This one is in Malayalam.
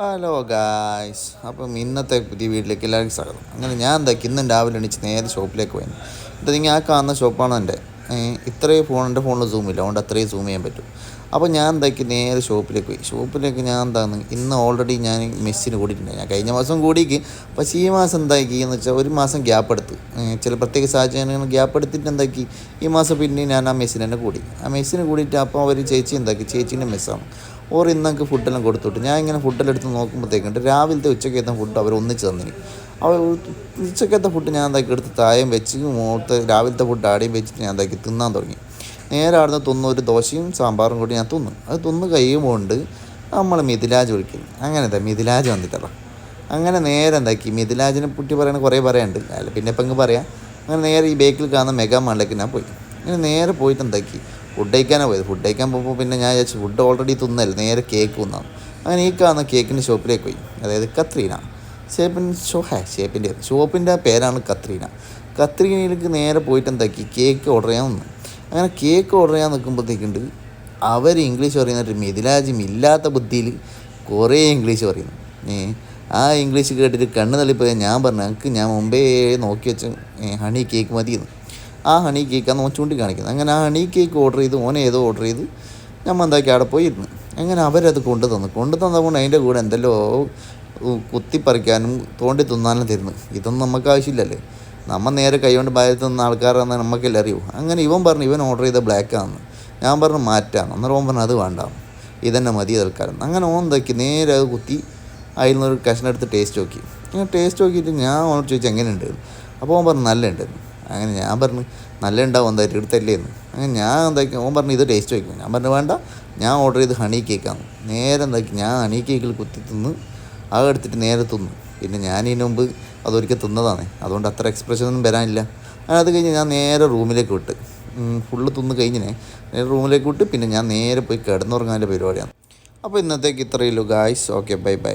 ഹലോ ഗായ്സ്, അപ്പം ഇന്നത്തെ പുതിയ വീട്ടിലേക്ക് എല്ലാവർക്കും സ്വാഗതം. അങ്ങനെ ഞാൻ എന്താക്കി ഇന്നും രാവിലെ എണീച്ച് നേരെ ഷോപ്പിലേക്ക് പോയി. എന്നിട്ട് നിങ്ങൾ ആ കാണുന്ന ഷോപ്പാണ് എൻ്റെ. ഇത്രയും എൻ്റെ ഫോണിൽ സൂമില്ല, അതുകൊണ്ട് അത്രയും സൂം ചെയ്യാൻ പറ്റും. അപ്പോൾ ഞാൻ എന്താക്കി നേരെ ഷോപ്പിലേക്ക് പോയി. ഷോപ്പിലേക്ക് ഞാൻ എന്താണ് ഇന്ന് ഓൾറെഡി ഞാൻ മെസ്സിന് കൂടിയിട്ടുണ്ട്. ഞാൻ കഴിഞ്ഞ മാസം കൂടിക്ക്, പക്ഷേ ഈ മാസം എന്താക്കി എന്ന് വെച്ചാൽ ഒരു മാസം ഗ്യാപ്പ് എടുത്ത്, ചില പ്രത്യേക സാഹചര്യങ്ങൾ ഗ്യാപ്പ് എടുത്തിട്ട് എന്താക്കി ഈ മാസം പിന്നെ ഞാൻ ആ മെസ്സിന് തന്നെ കൂടി. ആ മെസ്സിന് കൂടിയിട്ട് അപ്പോൾ അവർ ചേച്ചി എന്താക്കി, ചേച്ചീൻ്റെ മെസ്സാണ് ഓർ ഇന്നൊക്കെ ഫുഡെല്ലാം കൊടുത്തുവിട്ട് ഞാൻ ഇങ്ങനെ ഫുഡെല്ലാം എടുത്ത് നോക്കുമ്പോഴത്തേക്കുണ്ട് രാവിലത്തെ ഉച്ചക്കത്തെ ഫുഡ് അവർ ഒന്നിച്ച് തന്നിന്. അവർ ഉച്ചക്കത്തെ ഫുഡ് ഞാൻ എന്താക്കി എടുത്ത് തായം വെച്ച് രാവിലത്തെ ഫുഡ് ആടെയും വെച്ചിട്ട് ഞാൻ എന്താക്കി തിന്നാൻ തുടങ്ങി. നേരെ ആടുന്ന് തിന്ന് ഒരു ദോശയും സാമ്പാറും കൂടി ഞാൻ തിന്നു. അത് തിന്ന് കഴിയുമ്പോൾ നമ്മൾ മിഥിലാജ് വിളിക്കുന്നു. അങ്ങനത്തെ മിഥിലാജ് വന്നിട്ടല്ലോ. അങ്ങനെ നേരെ എന്താക്കി മിഥിലാജിനെ പുറ്റി പറയണ കുറേ പറയാനുണ്ട്, അല്ല പിന്നെ ഇപ്പം ഇങ്ങ് പറയാം. അങ്ങനെ നേരെ ഈ ബേക്കിൽ കാണുന്ന മെഗാ മാളിലേക്ക് ഞാൻ പോയി. അങ്ങനെ നേരെ പോയിട്ട് എന്താക്കി ഫുഡ് കഴിക്കാനാണ് പോയത്. ഫുഡ് കഴിക്കാൻ പോകുമ്പോൾ പിന്നെ ഞാൻ വിചാരിച്ചു ഫുഡ് ഓൾറെഡി തിന്നല്ല, നേരെ കേക്ക് തിന്നാണ്. അങ്ങനെ ഈ കാണുന്ന കേക്കിൻ്റെ ഷോപ്പിലേക്ക് പോയി, അതായത് കത്രീന ഷോപ്പിൻ്റെ പേരാണ് കത്രീന. കത്രീനയിലേക്ക് നേരെ പോയിട്ട് എന്താക്കി കേക്ക് ഓർഡർ ചെയ്യാൻ വന്നു. അങ്ങനെ കേക്ക് ഓർഡർ ചെയ്യാൻ നിൽക്കുമ്പോഴത്തേക്കുണ്ട് അവർ ഇംഗ്ലീഷ് പറയുന്നിട്ട് മിഥിലാജും ഇല്ലാത്ത ബുദ്ധിയിൽ കുറേ ഇംഗ്ലീഷ് പറയുന്നു. ആ ഇംഗ്ലീഷ് കേട്ടിട്ട് കണ്ണ് തള്ളിപ്പോയി. ഞാൻ പറഞ്ഞു എനിക്ക് ഞാൻ മുമ്പേ നോക്കി വെച്ച് ഹണി കേക്ക് മതിയെന്ന്. ആ ഹണി കേക്കാണ് ഓൻ ചൂണ്ടിക്കാണിക്കുന്നത്. അങ്ങനെ ആ ഹണി കേക്ക് ഓർഡർ ചെയ്ത് ഓനെ ഏതോ ഓർഡർ ചെയ്ത് നമ്മൾ എന്താക്കി അവിടെ പോയിരുന്നു. അങ്ങനെ അവരത് കൊണ്ടു തന്നതുകൊണ്ട് അതിൻ്റെ കൂടെ എന്തെല്ലോ കുത്തിപ്പറിക്കാനും തോണ്ടി തിന്നാനും തരുന്നു. ഇതൊന്നും നമുക്ക് ആവശ്യമില്ലല്ലേ, നമ്മൾ നേരെ കൈകൊണ്ട് ബാധിൽ തിന്ന ആൾക്കാരാണെന്ന് നമുക്കെല്ലാം അറിയൂ. അങ്ങനെ ഇവൻ പറഞ്ഞു ഇവൻ ഓർഡർ ചെയ്ത ബ്ലാക്കാണെന്ന്. ഞാൻ പറഞ്ഞു മാറ്റാന്ന്. അന്നേരം ഓൻ പറഞ്ഞു അത് വേണ്ട, ഇതന്നെ മതി തൽക്കാലം. അങ്ങനെ ഓൻ എന്താക്കി നേരെ അത് കുത്തി അതിൽ നിന്നൊരു കഷ്ണം എടുത്ത് ടേസ്റ്റ് നോക്കി. അങ്ങനെ ടേസ്റ്റ് നോക്കിയിട്ട് ഞാൻ ഓനോട് ചോദിച്ചു എങ്ങനെയുണ്ട്. അപ്പോൾ ഓൻ പറഞ്ഞു നല്ല ഉണ്ടെന്ന്. അങ്ങനെ ഞാൻ പറഞ്ഞു നല്ല ഉണ്ടാവും എന്തായാലും എടുത്തല്ലേന്ന്. അങ്ങനെ ഞാൻ എന്താക്കി ഓൻ പറഞ്ഞു ഇത് ടേസ്റ്റ് വയ്ക്കും. ഞാൻ പറഞ്ഞു വേണ്ട, ഞാൻ ഓർഡർ ചെയ്ത് ഹണി കേക്കാണ്. നേരെ എന്താക്കി ഞാൻ ഹണി കേക്കിൽ കുത്തി തിന്ന് അത് എടുത്തിട്ട് നേരെ തിന്നു. പിന്നെ ഞാൻ ഇതിന് മുമ്പ് അതൊരിക്കൽ തിന്നതാണ്, അതുകൊണ്ട് അത്ര എക്സ്പ്രഷനൊന്നും വരാനില്ല. അങ്ങനെ അത് കഴിഞ്ഞ് ഞാൻ നേരെ റൂമിലേക്ക് വിട്ട് ഫുള്ള് തിന്ന് കഴിഞ്ഞിനെ നേരെ റൂമിലേക്ക് വിട്ട് പിന്നെ ഞാൻ നേരെ പോയി കിടന്നുറങ്ങാൻ്റെ പരിപാടിയാണ്. അപ്പോൾ ഇന്നത്തേക്ക് ഇത്രയേ ഉള്ളൂ ഗായ്സ്. Okay, bye bye.